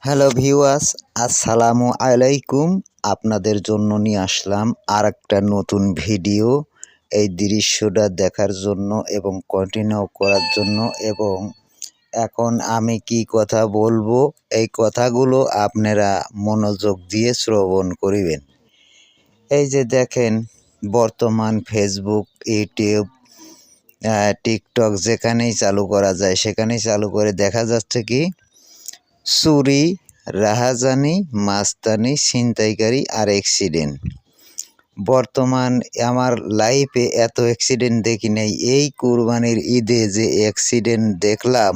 Hello viewers, আসসালামু আলাইকুম। আপনাদের জন্য নিয়ে আসলাম আরেকটা নতুন ভিডিও। এই দৃশ্যটা দেখার জন্য এবং কন্টিনিউ করার জন্য এবং এখন আমি কি কথা বলবো এই কথাগুলো আপনারা মনোযোগ দিয়ে শ্রবণ করিবেন। এই যে দেখেন, বর্তমান ফেসবুক, ইউটিউব, টিকটক যেখানেই চালু করা যায় সেখানেই চালু করে দেখা যাচ্ছে কি চুরি, রাহাজানি, মাস্তানি, ছিনতাইকারী আর অ্যাক্সিডেন্ট। বর্তমান আমার লাইফে এত অ্যাক্সিডেন্ট দেখি নাই। এই কুরবানির ঈদে যে অ্যাক্সিডেন্ট দেখলাম,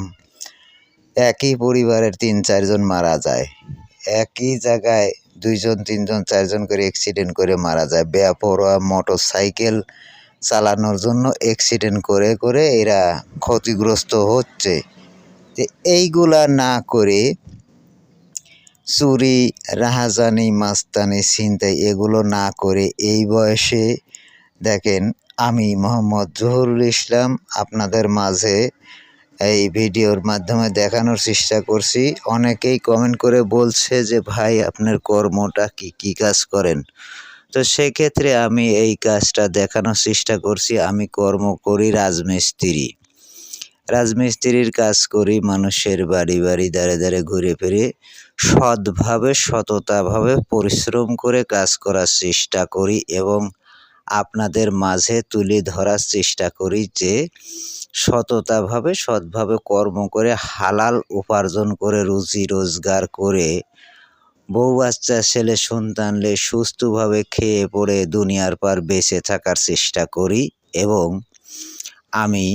একই পরিবারের ৩-৪ জন মারা যায়। একই জায়গায় ২ জন, ৩ জন, ৪ জন করে অ্যাক্সিডেন্ট করে মারা যায়। বেপরোয়া মোটর সাইকেল চালানোর জন্য অ্যাক্সিডেন্ট করে করে এরা ক্ষতিগ্রস্ত হচ্ছে। যে এইগুলা না করে চুরি, রাহাজানি, মাস্তানি, ছিনতাই এগুলো না করে এই বয়সে দেখেন, আমি মোহাম্মদ জহুরুল ইসলাম আপনাদের মাঝে এই ভিডিওর মাধ্যমে দেখানোর চেষ্টা করছি। অনেকেই কমেন্ট করে বলছে যে ভাই আপনার কর্মটা কি কাজ করেন। তো সেক্ষেত্রে আমি এই কাজটা দেখানোর চেষ্টা করছি। আমি কর্ম করি রাজমিস্ত্রির কাজ করি, মানুষের বাড়ি বাড়ি দাঁড়ে দাঁড়ে ঘুরে ফিরে সৎভাবে সততাভাবে পরিশ্রম করে কাজ করার চেষ্টা করি এবং আপনাদের মাঝে তুলে ধরার চেষ্টা করি যে সততাভাবে সৎভাবে কর্ম করে হালাল উপার্জন করে রুজি রোজগার করে বউ বাচ্চা ছেলে সন্তান নিয়ে সুস্থভাবে খেয়ে পড়ে দুনিয়ার পর বেঁচে থাকার চেষ্টা করি এবং আমি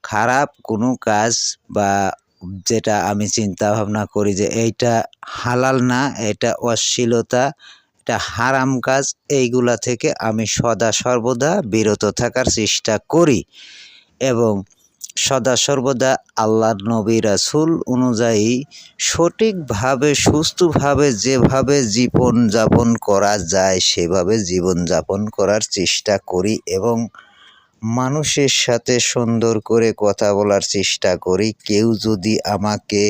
খারাপ কোনো কাজ বা যেটা আমি চিন্তা ভাবনা করি যে এইটা হালাল না, এটা অশ্লীলতা, এটা হারাম কাজ, এইগুলা থেকে আমি সদা সর্বদা বিরত থাকার চেষ্টা করি এবং সদা সর্বদা আল্লাহর নবী রাসূল অনুযায়ী সঠিকভাবে সুস্থভাবে যেভাবে জীবনযাপন করা যায় সেভাবে জীবনযাপন করার চেষ্টা করি এবং মানুষের সাথে সুন্দর করে কথা বলার চেষ্টা করি। কেউ যদি আমাকে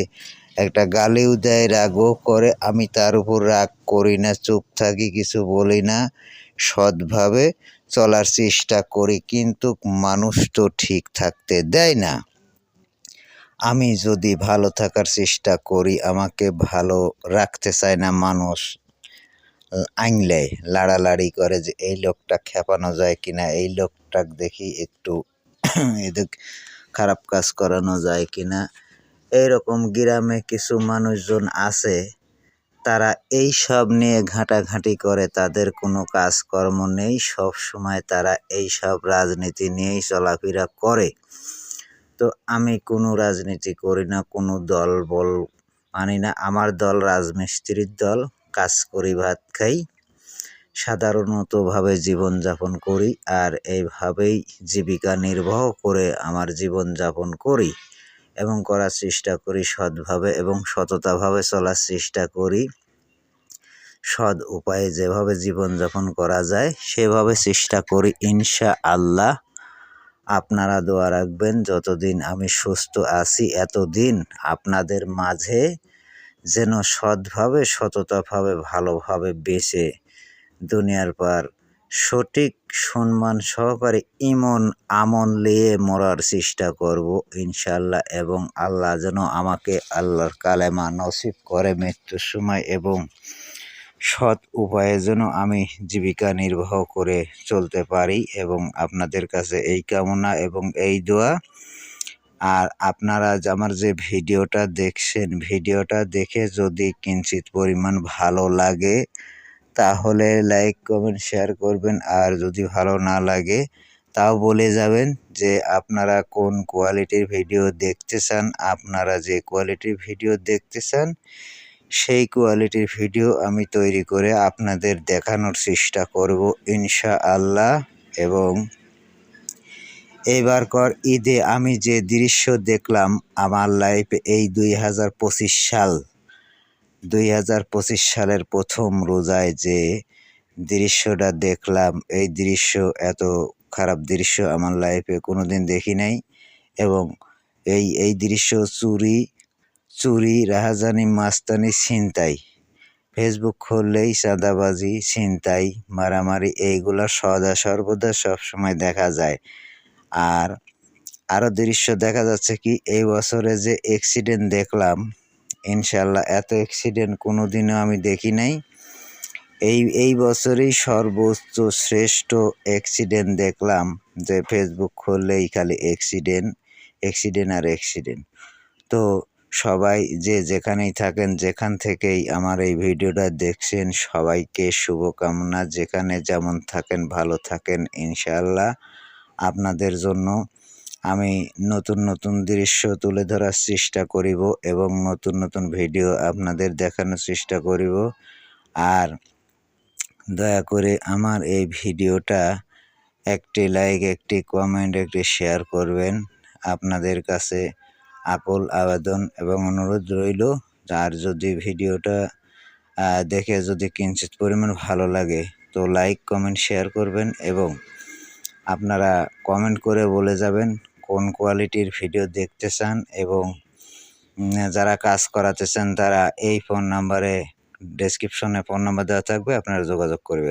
একটা গালিও দেয়, রাগও করে, আমি তার উপর রাগ করি না, চুপ থাকি, কিছু বলি না, সৎভাবে চলার চেষ্টা করি। কিন্তু মানুষ তো ঠিক থাকতে দেয় না। আমি যদি ভালো থাকার চেষ্টা করি, আমাকে ভালো রাখতে চায় না মানুষ, আইনলে লাড়ালাড়ি করে যে এই লোকটা খেপানো যায় কিনা, এই লোকটা দেখি একটু এদিক খারাপ কাজ করানো যায় কিনা। এইরকম গ্রামে কিছু মানুষজন আছে, তারা এই সব নিয়ে ঘাঁটাঘাঁটি করে, তাদের কোনো কাজকর্ম নেই, সব সময় তারা এই সব রাজনীতি নিয়েই চলাফেরা করে। তো আমি কোনো রাজনীতি করি না, কোনো দল বল মানি না। আমার দল রাজমিস্ত্রির দল, কাজ করি, ভাত খাই, সাধারণতভাবে জীবনযাপন করি আর এইভাবেই জীবিকা নির্বাহ করে আমার জীবনযাপন করি এবং করার চেষ্টা করি সৎভাবে এবং সততাভাবে চলার চেষ্টা করি। সৎ উপায়ে যেভাবে জীবনযাপন করা যায় সেভাবে চেষ্টা করি ইনশাআল্লাহ। আপনারা দোয়া রাখবেন, যতদিন আমি সুস্থ আছি এতদিন আপনাদের মাঝে যেন সৎভাবে সততাভাবে ভালোভাবে বেঁচে দুনিয়ার পর সঠিক সম্মান সহকারে ইমন আমল নিয়ে মরার চেষ্টা করব ইনশাআল্লাহ এবং আল্লাহ যেন আমাকে আল্লাহর কালেমা নসিব করে মৃত্যুর সময় এবং সৎ উপায়ে যেন আমি জীবিকা নির্বাহ করে চলতে পারি এবং আপনাদের কাছে এই কামনা এবং এই দোয়া। আর আপনারা আমার যে ভিডিওটা দেখছেন, ভিডিওটা দেখে যদি কিঞ্চিৎ পরিমাণ ভালো লাগে তাহলে লাইক কমেন্ট শেয়ার করবেন, আর যদি ভালো না লাগে তাও বলে যাবেন যে আপনারা কোন কোয়ালিটির ভিডিও দেখতে চান। আপনারা যে কোয়ালিটির ভিডিও দেখতে চান সেই কোয়ালিটির ভিডিও আমি তৈরি করে আপনাদের দেখানোর চেষ্টা করব ইনশাআল্লাহ। এবং এইবারকার ঈদে আমি যে দৃশ্য দেখলাম আমার লাইফে, এই 2025 সালের প্রথম রোজায় যে দৃশ্যটা দেখলাম, এই দৃশ্য, এত খারাপ দৃশ্য আমার লাইফে কোনোদিন দেখি নাই এবং এই দৃশ্য চুরি, রাহাজানি, মাস্তানি, ছিনতাই। ফেসবুক খুললেই চাঁদাবাজি, ছিনতাই, মারামারি এইগুলা সদা সর্বদা সবসময় দেখা যায়। আর আরও দৃশ্য দেখা যাচ্ছে কি এই বছরে যে অ্যাক্সিডেন্ট দেখলাম, ইনশাল্লাহ এত অ্যাক্সিডেন্ট কোনো দিনও আমি দেখি নাই। এই বছরেই সর্বোচ্চ শ্রেষ্ঠ অ্যাক্সিডেন্ট দেখলাম, যে ফেসবুক খুললেই খালি অ্যাক্সিডেন্ট আর অ্যাক্সিডেন্ট। তো সবাই যে যেখানেই থাকেন, যেখান থেকেই আমার এই ভিডিওটা দেখছেন, সবাইকে শুভকামনা। যেখানে যেমন থাকেন ভালো থাকেন ইনশাআল্লাহ। আপনাদের জন্য আমি নতুন নতুন দৃশ্য তুলে ধরার চেষ্টা করিব এবং নতুন নতুন ভিডিও আপনাদের দেখানোর চেষ্টা করিব। আর দয়া করে আমার এই ভিডিওটা একটি লাইক, একটি কমেন্ট, একটি শেয়ার করবেন। আপনাদের কাছে আকুল আবেদন এবং অনুরোধ রইল। আর যদি ভিডিওটা দেখে যদি কিঞ্চিৎ পরিমাণ ভালো লাগে তো লাইক, কমেন্ট, শেয়ার করবেন এবং আপনারা কমেন্ট করে বলে যাবেন কোন কোয়ালিটির ভিডিও দেখতে চান, এবং যারা কাজ করাতে চান তারা এই ফোন নাম্বারে, ডেসক্রিপশনে ফোন নাম্বার দেওয়া থাকবে, আপনারা যোগাযোগ করবেন।